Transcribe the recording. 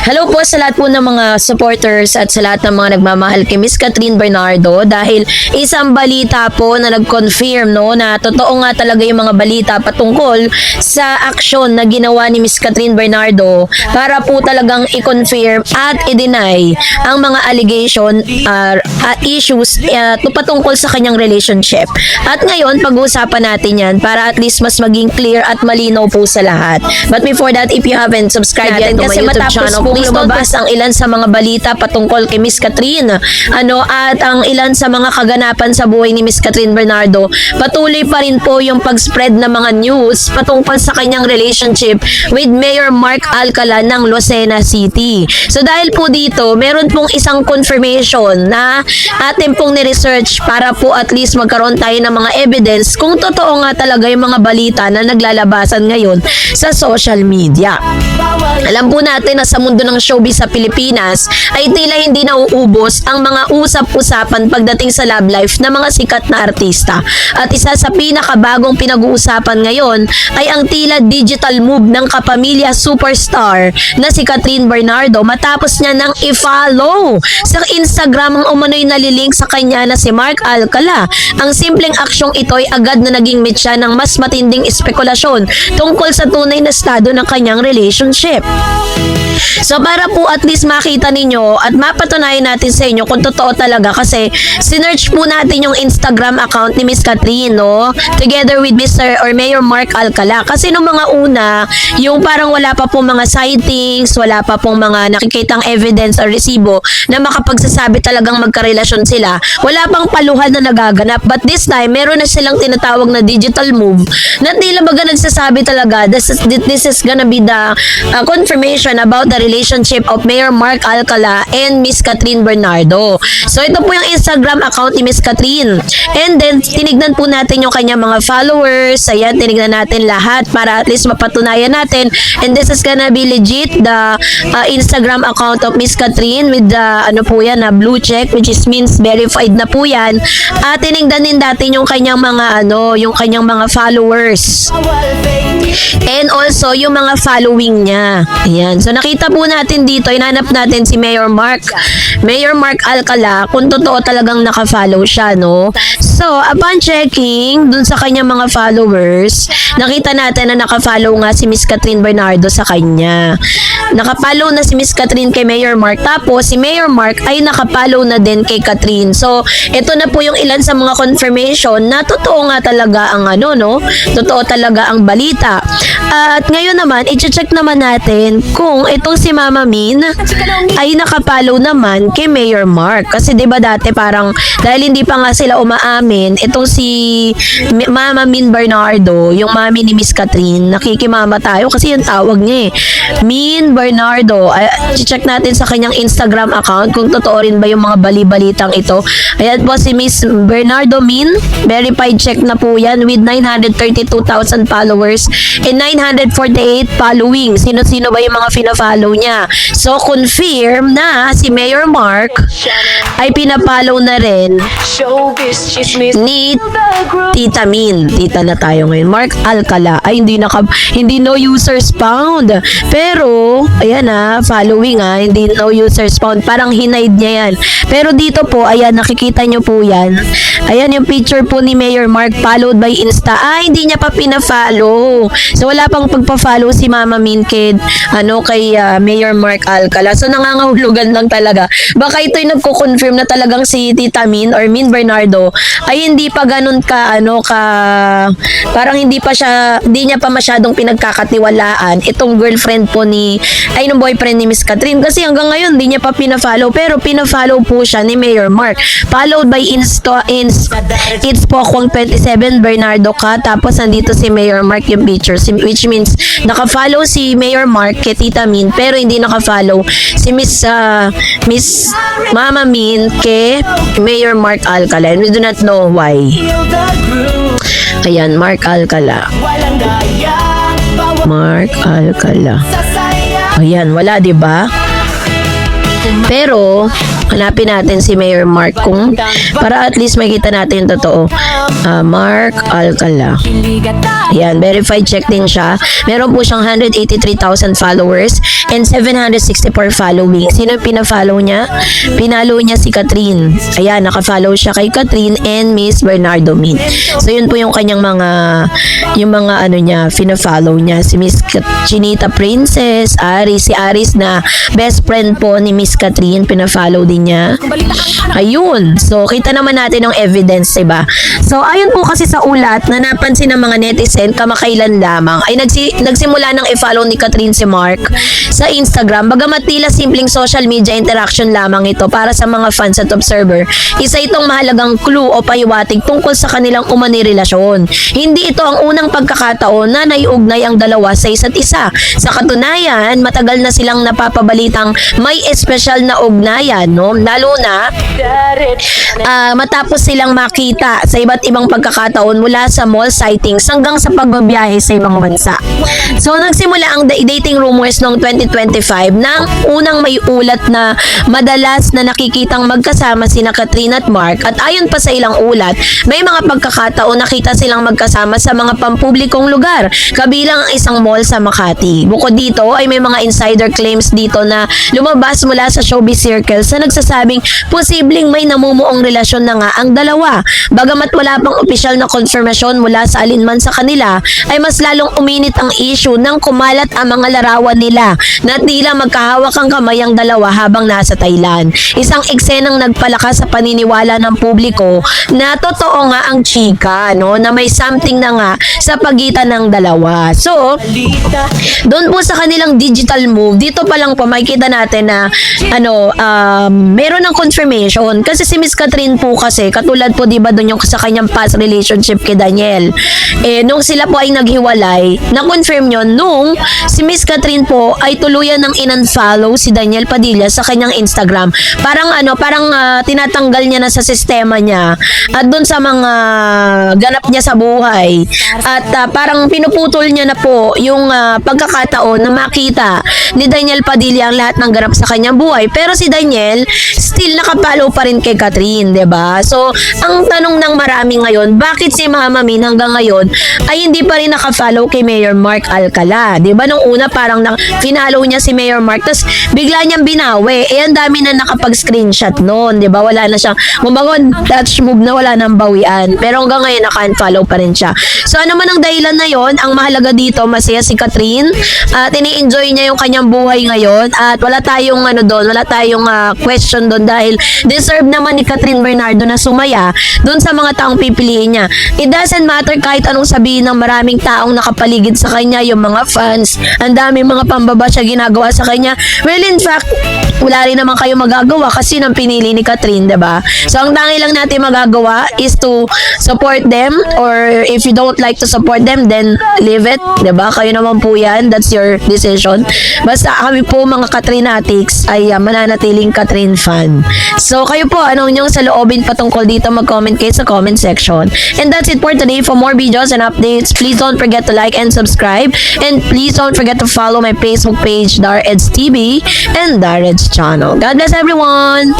Hello po sa lahat po ng mga supporters at sa lahat ng mga nagmamahal kay Miss Catherine Bernardo dahil isang balita po na nag-confirm na totoo nga talaga yung mga balita patungkol sa aksyon na ginawa ni Miss Catherine Bernardo para po talagang i-confirm at i-deny ang mga allegation issues patungkol sa kanyang relationship. At ngayon, pag-uusapan natin yan para at least mas maging clear at malinaw po sa lahat. But before that, if you haven't subscribed yet to my YouTube channel, please lumabas ang ilan sa mga balita patungkol kay Miss Catherine. At ang ilan sa mga kaganapan sa buhay ni Miss Catherine Bernardo. Patuloy pa rin po yung pag-spread ng mga news patungkol sa kanyang relationship with Mayor Mark Alcala ng Lucena City. So dahil po dito, meron pong isang confirmation na atin pong ni-research para po at least magkaroon tayo ng mga evidence kung totoo nga talaga yung mga balita na naglalabasan ngayon sa social media. Alam po natin na sa mundo ng showbiz sa Pilipinas ay tila hindi nauubos ang mga usap-usapan pagdating sa love life ng mga sikat na artista. At isa sa pinakabagong pinag-uusapan ngayon ay ang tila digital move ng kapamilya superstar na si Catherine Bernardo matapos niya nang i-follow sa Instagram ang umano'y nalilink sa kanya na si Mark Alcala. Ang simpleng aksyong ito ay agad na naging mitya ng mas matinding espekulasyon tungkol sa tunay na estado ng kanyang relationship. So para po at least makita ninyo at mapatunayan natin sa inyo kung totoo talaga kasi sinearch po natin yung Instagram account ni Miss Catherine together with Mr. or Mayor Mark Alcala kasi nung mga una yung parang wala pa pong mga sightings, wala pa pong mga nakikitang evidence or resibo na makapagsasabi talagang magkarelasyon sila, wala pang paluhan na nagaganap, but this time meron na silang tinatawag na digital move na tila baga nagsasabi talaga this is gonna be the confirmation about the relationship of Mayor Mark Alcala and Miss Catherine Bernardo. So ito po yung Instagram account ni Miss Catherine. And then tinignan po natin yung kanyang mga followers. Ayan, tinignan natin lahat para at least mapatunayan natin. And this is gonna be legit the Instagram account of Miss Catherine with the blue check which is means verified na po yan. At tinignan din natin yung kanyang mga yung kanyang mga followers. And also yung mga following niya. Ayan. So nakita po natin dito, inanap natin si Mayor Mark Alcala kung totoo talagang naka-follow siya, So, upon checking dun sa kanyang mga followers, nakita natin na naka-follow nga si Miss Catherine Bernardo sa kanya. Naka-follow na si Miss Catherine kay Mayor Mark. Tapos, si Mayor Mark ay naka-follow na din kay Catherine. So, ito na po yung ilan sa mga confirmation na totoo nga talaga ang totoo talaga ang balita. At ngayon naman, i-check naman natin kung itong si Mama Min ay naka-follow naman kay Mayor Mark. Kasi 'di ba dati parang dahil hindi pa nga sila umaamin, itong si Mama Min Bernardo, yung mami ni Miss Catherine, nakikimama tayo kasi yung tawag niya Min Bernardo. I-check natin sa kanyang Instagram account kung totoo rin ba yung mga bali-balitang ito. Ayan po si Miss Bernardo Min, verified check na po yan with 932,000 followers and 948 following. Sino-sino ba yung mga fina-follow niya? So, confirm na si Mayor Mark ay pina-follow na rin ni Tita Min. Tita na tayo ngayon. Mark Alcala. Ay, hindi no users found. Pero, ayan following hindi no users found. Parang hinaid niya yan. Pero dito po, ayan, nakikita nyo po yan. Ayan yung picture po ni Mayor Mark followed by Insta. Hindi niya pa pina-follow. So, wala pang pagpa-follow si Mama Min kay Mayor Mark Alcala. So, nangangahulugan lang talaga. Baka ito'y nagko-confirm na talagang si Tita Min or Min Bernardo ay hindi pa ganun parang hindi niya pa masyadong pinagkakatiwalaan itong girlfriend po nung boyfriend ni Miss Catherine. Kasi hanggang ngayon, hindi niya pa pina-follow. Pero pina-follow po siya ni Mayor Mark. Followed by It's Pokwang 27 Bernardo ka. Tapos nandito si Mayor Mark yung picture. Which means, naka-follow si Mayor Mark kay Tita Min, pero hindi naka-follow si Miss Mama Min kay Mayor Mark Alcala. And we do not know why. Ayan, Mark Alcala. Mark Alcala. Ayan, wala, diba? Pero, Hanapin natin si Mayor Mark para at least makita natin yung totoo. Mark Alcala. Ayan, verified check din siya. Meron po siyang 183,000 followers and 764 following. Sino pina-follow niya? Pinalo niya si Catherine. Ayan, naka-follow siya kay Catherine and Miss Bernardo Min. So, yun po yung kanyang mga pina-follow niya. Si Miss Chinita Princess, Aris. Si Aris na best friend po ni Miss Catherine, pina-follow din niya. Ayun. So, kita naman natin ang evidence, diba? So, ayun po kasi sa ulat na napansin ng mga netizen kamakailan lamang ay nagsimula ng i-follow ni Catherine si Mark sa Instagram. Bagamat tila simpleng social media interaction lamang ito para sa mga fans at observer, isa itong mahalagang clue o pahiwatig tungkol sa kanilang umani relasyon. Hindi ito ang unang pagkakataon na naiugnay ang dalawa sa isa't isa. Sa katunayan, matagal na silang napapabalitang may espesyal na ugnayan, no? Lalo na matapos silang makita sa iba't ibang pagkakataon mula sa mall sightings hanggang sa pagbabiyahe sa ibang bansa. So, nagsimula ang dating rumors noong 2025 nang unang may ulat na madalas na nakikitang magkasama sina Catherine at Mark, at ayon pa sa ilang ulat, may mga pagkakataon nakita silang magkasama sa mga pampublikong lugar, kabilang ang isang mall sa Makati. Bukod dito ay may mga insider claims dito na lumabas mula sa showbiz circles na nagsasabing posibleng may namumuong relasyon na nga ang dalawa. Bagamat wala pang opisyal na konfirmasyon mula sa alinman sa kanila, ay mas lalong uminit ang issue nang kumalat ang mga larawan nila na tila magkahawak ang kamay ang dalawa habang nasa Thailand. Isang eksenang nagpalakas sa paniniwala ng publiko na totoo nga ang chika, no? Na may something na nga sa pagitan ng dalawa. So, doon po sa kanilang digital move, dito pa lang po makikita natin na meron ng confirmation. Kasi si Miss Catherine po kasi, katulad po diba doon yung sa kanyang past relationship kay Daniel. Nung sila po ay naghiwalay, na-confirm yun nung si Miss Catherine po ay tuluyan ng in-unfollow si Daniel Padilla sa kanyang Instagram. Parang tinatanggal niya na sa sistema niya at doon sa mga ganap niya sa buhay. At parang pinuputol niya na po yung pagkakataon na makita ni Daniel Padilla ang lahat ng ganap sa kanyang buhay. Pero si Daniel still nakapalo pa rin kay Catherine, 'di ba? So, ang tanong ng marami ngayon, bakit si Mama Min hanggang ngayon ay hindi pa rin nakafollow kay Mayor Mark Alcala? 'Di ba nung una parang finalo niya si Mayor Mark, tapos bigla niyang binawi. Ang dami na nakapag-screenshot noon, 'di ba? Wala na siyang touch move na wala nang bawian. Pero hanggang ngayon naka-unfollow pa rin siya. So, ano man ang dahilan na 'yon, ang mahalaga dito, masaya si Catherine at ini-enjoy niya yung kanyang buhay ngayon at wala tayong question doon dahil deserve naman ni Catherine Bernardo na sumaya doon sa mga taong pipiliin niya. It doesn't matter kahit anong sabihin ng maraming taong nakapaligid sa kanya, yung mga fans, ang daming mga pambaba siya ginagawa sa kanya. Well, in fact, wala rin naman kayo magagawa kasi nang pinili ni Catherine, diba? So, ang tangi lang natin magagawa is to support them, or if you don't like to support them, then leave it, diba? Kayo naman po yan. That's your decision. Basta kami po mga Catherinatics ay mananatiling Catherine fan. So, kayo po, anong inyong saloobin patungkol dito? Mag-comment kayo sa comment section. And that's it for today. For more videos and updates, please don't forget to like and subscribe. And please don't forget to follow my Facebook page, Dareds TV and Dareds channel. God bless everyone!